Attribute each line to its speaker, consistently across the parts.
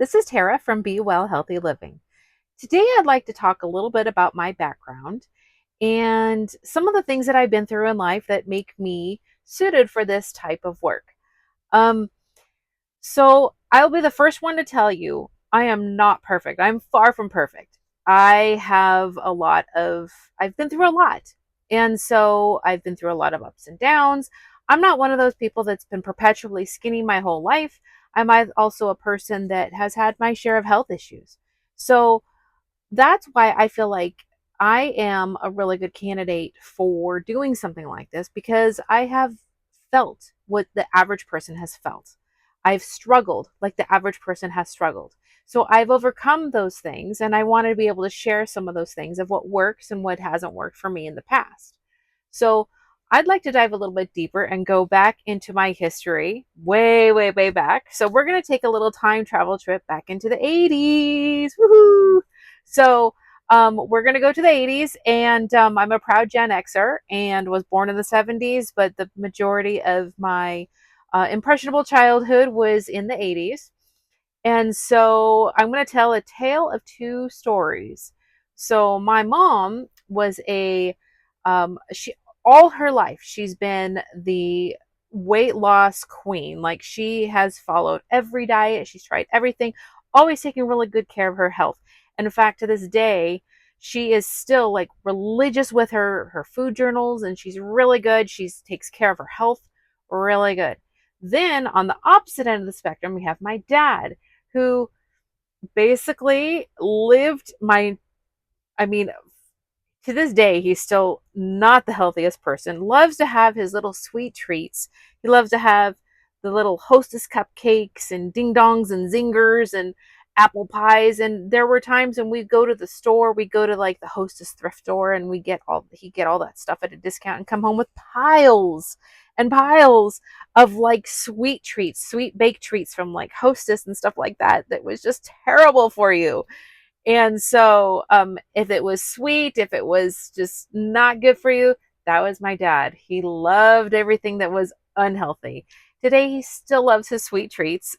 Speaker 1: This is Tara from Be Well Healthy Living. Today, I'd like to talk a little bit about my background and some of the things that I've been through in life that make me suited for this type of work. Um, so, I'll be the first one to tell you I am not perfect. I'm far from perfect. I have a lot of, I've been through a lot. And so, I've been through a lot of ups and downs. I'm not one of those people that's been perpetually skinny my whole life. I'm also a person that has had my share of health issues. So, that's why I feel like I am a really good candidate for doing something like this because I have felt what the average person has felt. I've struggled like the average person has struggled. So I've overcome those things and I want to be able to share some of those things of what works and what hasn't worked for me in the past. So I'd like to dive a little bit deeper and go back into my history way, way, way back. So we're going to take a little time travel trip back into the 80s. Woohoo! So we're going to go to the 80s, and I'm a proud Gen Xer and was born in the 70s, but the majority of my impressionable childhood was in the 80s. And so I'm going to tell a tale of two stories. So my mom was she all her life she's been the weight loss queen. Like she has followed every diet, she's tried everything, always taking really good care of her health. And in fact, to this day, she is still like religious with her food journals, and she's really good. She takes care of her health really good. Then on the opposite end of the spectrum, we have my dad, who basically lived I mean, to this day, he's still not the healthiest person. Loves to have his little sweet treats. He loves to have the little hostess cupcakes and ding dongs and zingers and apple pies. And there were times when we go to the store, we go to like the hostess thrift store, and he get all that stuff at a discount and come home with piles and piles of like sweet treats, sweet baked treats from like hostess and stuff like that. That was just terrible for you. And so, if it was sweet, if it was just not good for you, that was my dad. He loved everything that was unhealthy. Today, he still loves his sweet treats,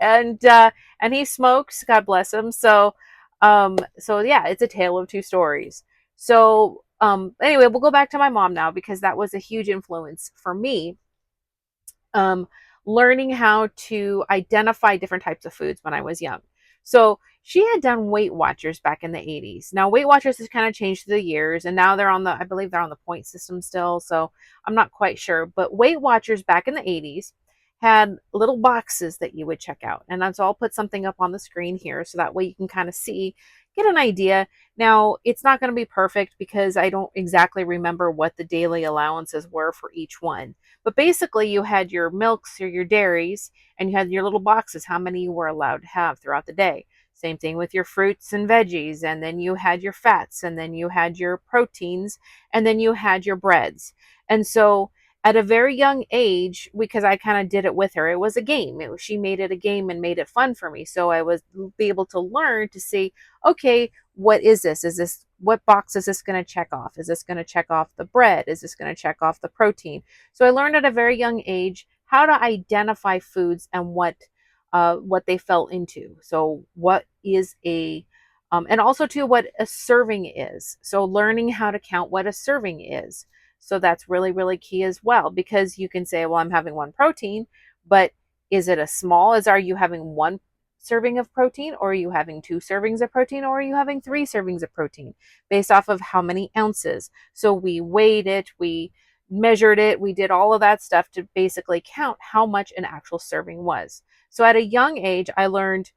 Speaker 1: and and he smokes. God bless him. So yeah, it's a tale of two stories. So, anyway, we'll go back to my mom now because that was a huge influence for me. Um, Learning how to identify different types of foods when I was young. So she had done Weight Watchers back in the 80s. Now, Weight Watchers has kind of changed through the years, and now I believe they're on the point system still. So I'm not quite sure. But Weight Watchers back in the 80s had little boxes that you would check out. And that's all put something up on the screen here so that way you can kind of get an idea. Now, it's not going to be perfect because I don't exactly remember what the daily allowances were for each one. But basically, you had your milks or your dairies, and you had your little boxes, how many you were allowed to have throughout the day. Same thing with your fruits and veggies, and then you had your fats, and then you had your proteins, and then you had your breads. And so at a very young age, because I kind of did it with her, it was a game. She made it a game and made it fun for me. So I was be able to learn to see, okay, what is this? What box is this going to check off? Is this going to check off the bread? Is this going to check off the protein? So I learned at a very young age how to identify foods and what they fell into. So what is and also too what a serving is. So learning how to count what a serving is. So that's really, really key as well, because you can say, well, I'm having one protein, but is it a small? Are you having one serving of protein, or are you having two servings of protein, or are you having three servings of protein based off of how many ounces? So we weighed it, we measured it, we did all of that stuff to basically count how much an actual serving was. So at a young age, I learned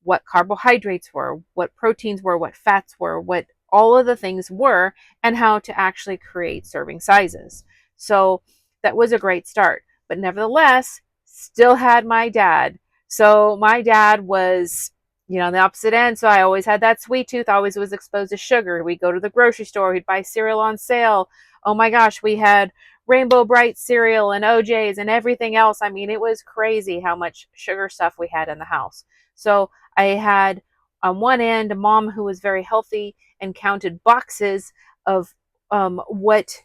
Speaker 1: what carbohydrates were, what proteins were, what fats were, what all of the things were, and how to actually create serving sizes. So that was a great start. But nevertheless, still had my dad. So my dad was, the opposite end. So I always had that sweet tooth, always was exposed to sugar. We'd go to the grocery store, he'd buy cereal on sale. Oh my gosh, we had Rainbow Bright cereal and OJ's and everything else. I mean, it was crazy how much sugar stuff we had in the house. So I had on one end a mom who was very healthy and counted boxes of what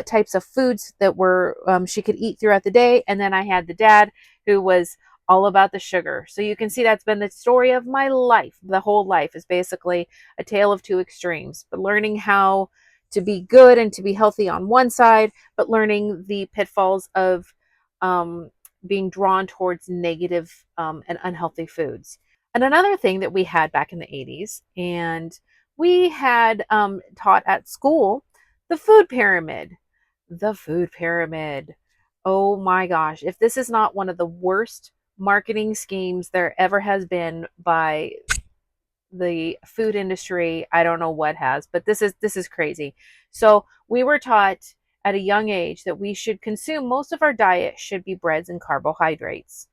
Speaker 1: types of foods that were she could eat throughout the day, and then I had the dad who was all about the sugar. So you can see that's been the story of my life. The whole life is basically a tale of two extremes, but learning how to be good and to be healthy on one side, but learning the pitfalls of um, being drawn towards negative and unhealthy foods. And another thing that we had back in the 80s, and we had taught at school, the food pyramid. The food pyramid. Oh my gosh. If this is not one of the worst marketing schemes there ever has been by the food industry, I don't know what has, but this is crazy. So we were taught at a young age that we should consume most of our diet should be breads and carbohydrates.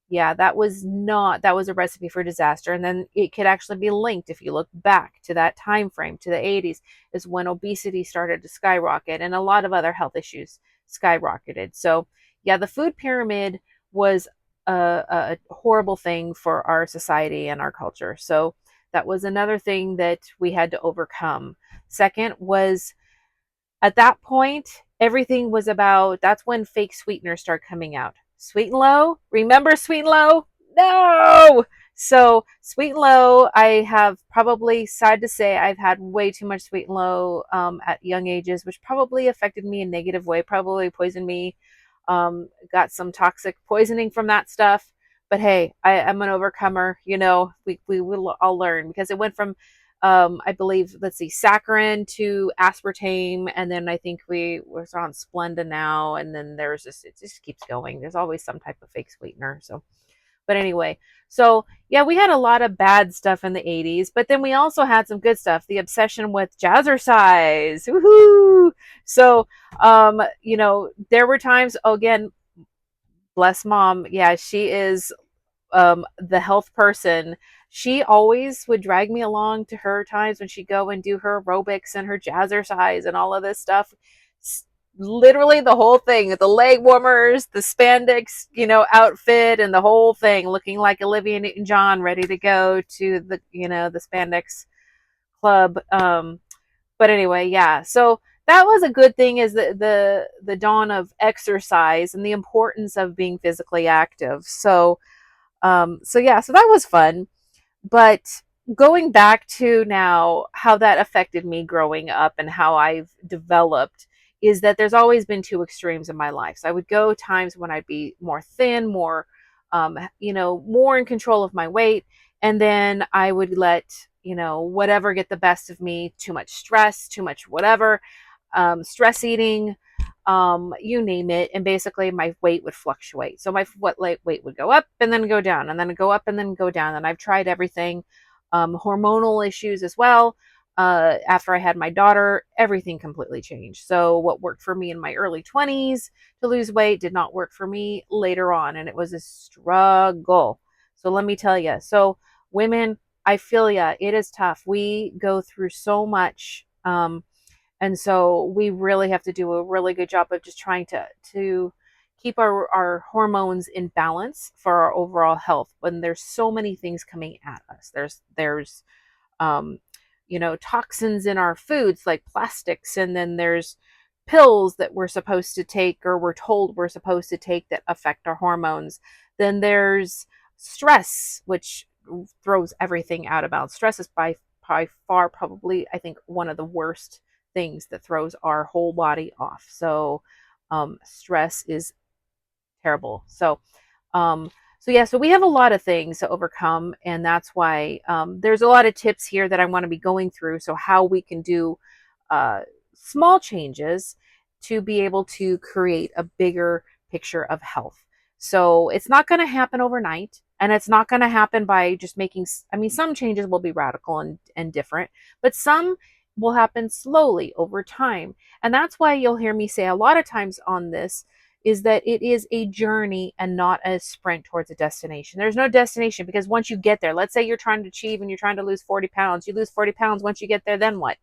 Speaker 1: Yeah, that was a recipe for disaster. And then it could actually be linked, if you look back to that time frame, to the 80s, is when obesity started to skyrocket and a lot of other health issues skyrocketed. So yeah, the food pyramid was a horrible thing for our society and our culture. So that was another thing that we had to overcome. Second was, at that point, everything was about, that's when fake sweeteners start coming out. Sweet and Low, remember Sweet and Low? No. So Sweet and Low, I have probably, sad to say, I've had way too much Sweet and Low at young ages, which probably affected me in a negative way, probably poisoned me. Got some toxic poisoning from that stuff. But hey, I'm an overcomer. You know, we will all learn, because it went from I believe, let's see, saccharin to aspartame, and then I think we're on Splenda now, and then there's just, it just keeps going. There's always some type of fake sweetener. So, but anyway, so yeah, we had a lot of bad stuff in the 80s, but then we also had some good stuff. The obsession with jazzercise. Woohoo! So, there were times, oh, again, bless mom. Yeah, she is the health person. She always would drag me along to her times when she'd go and do her aerobics and her jazzercise and all of this stuff. Literally the whole thing, the leg warmers, the spandex, outfit, and the whole thing, looking like Olivia Newton-John, ready to go to the spandex club. But anyway, yeah. So that was a good thing, is the dawn of exercise and the importance of being physically active. So yeah, so that was fun. But going back to now how that affected me growing up and how I've developed, is that there's always been two extremes in my life. So I would go times when I'd be more thin, more in control of my weight. And then I would let, whatever get the best of me, too much stress, too much whatever, stress eating, you name it. And basically my weight would fluctuate. So my weight would go up and then go down, and then go up and then go down. And I've tried everything, hormonal issues as well. After I had my daughter, everything completely changed. So what worked for me in my early 20s to lose weight did not work for me later on. And it was a struggle. So let me tell you. So women, I feel ya. It is tough. We go through so much. And so we really have to do a really good job of just trying to keep our hormones in balance for our overall health, when there's so many things coming at us. There's um, toxins in our foods, like plastics, and then there's pills that we're supposed to take, or we're told we're supposed to take, that affect our hormones. Then there's stress, which throws everything out of balance. Stress is by far, probably, I think, one of the worst things that throws our whole body off. So stress is terrible. So we have a lot of things to overcome, and that's why there's a lot of tips here that I want to be going through. So how we can do uh, small changes to be able to create a bigger picture of health. So it's not going to happen overnight, and it's not going to happen by just making, I mean, some changes will be radical and different, but some will happen slowly over time. And that's why you'll hear me say a lot of times on this, is that it is a journey and not a sprint towards a destination. There's no destination, because once you get there, let's say you're trying to achieve and you're trying to lose 40 pounds, you lose 40 pounds. Once you get there, then what?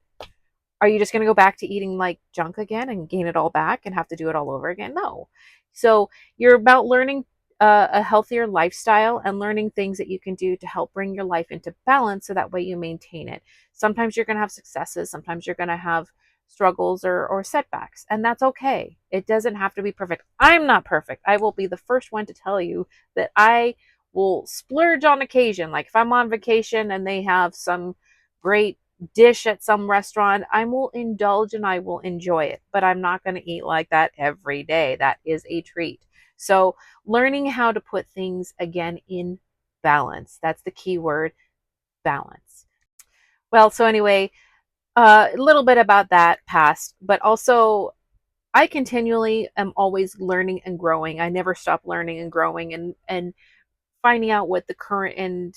Speaker 1: Are you just going to go back to eating like junk again and gain it all back and have to do it all over again? No. So you're about learning a healthier lifestyle and learning things that you can do to help bring your life into balance, so that way you maintain it. Sometimes you're going to have successes. Sometimes you're going to have struggles or setbacks, and that's okay. It doesn't have to be perfect. I'm not perfect. I will be the first one to tell you that I will splurge on occasion. Like if I'm on vacation and they have some great dish at some restaurant, I will indulge and I will enjoy it, but I'm not going to eat like that every day. That is a treat. So, learning how to put things again in balance. That's the key word, balance. Well, so anyway, a little bit about that past, but also I continually am always learning and growing. I never stop learning and growing and finding out what the current and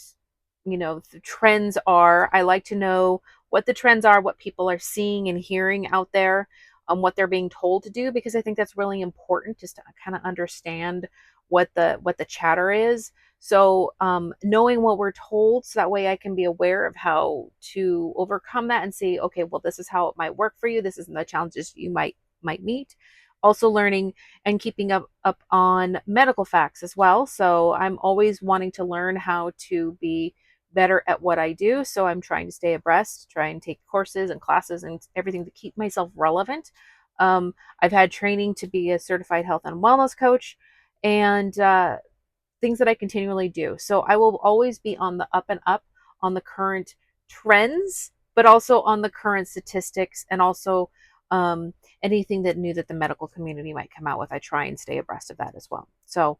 Speaker 1: the trends are. I like to know what the trends are, what people are seeing and hearing out there, what they're being told to do, because I think that's really important just to kind of understand what the chatter is. So knowing what we're told, so that way I can be aware of how to overcome that and see, okay, well, this is how it might work for you. This is the challenges you might meet. Also learning and keeping up on medical facts as well. So I'm always wanting to learn how to be better at what I do. So I'm trying to stay abreast, try and take courses and classes and everything to keep myself relevant. I've had training to be a certified health and wellness coach, and things that I continually do. So I will always be on the up and up on the current trends, but also on the current statistics, and also anything that new that the medical community might come out with. I try and stay abreast of that as well. So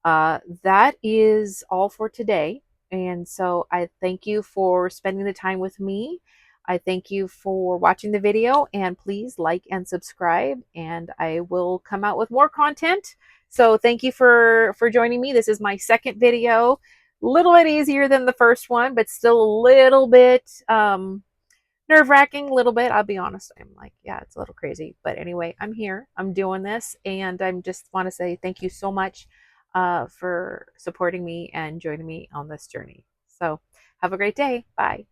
Speaker 1: that is all for today. And so I thank you for spending the time with me. I thank you for watching the video, and please like and subscribe, and I will come out with more content. So thank you for joining me. This is my second video. A little bit easier than the first one, but still a little bit nerve-wracking, a little bit. I'll be honest. I'm like, yeah, it's a little crazy. But anyway, I'm here. I'm doing this, and I just want to say thank you so much for supporting me and joining me on this journey. So have a great day. Bye.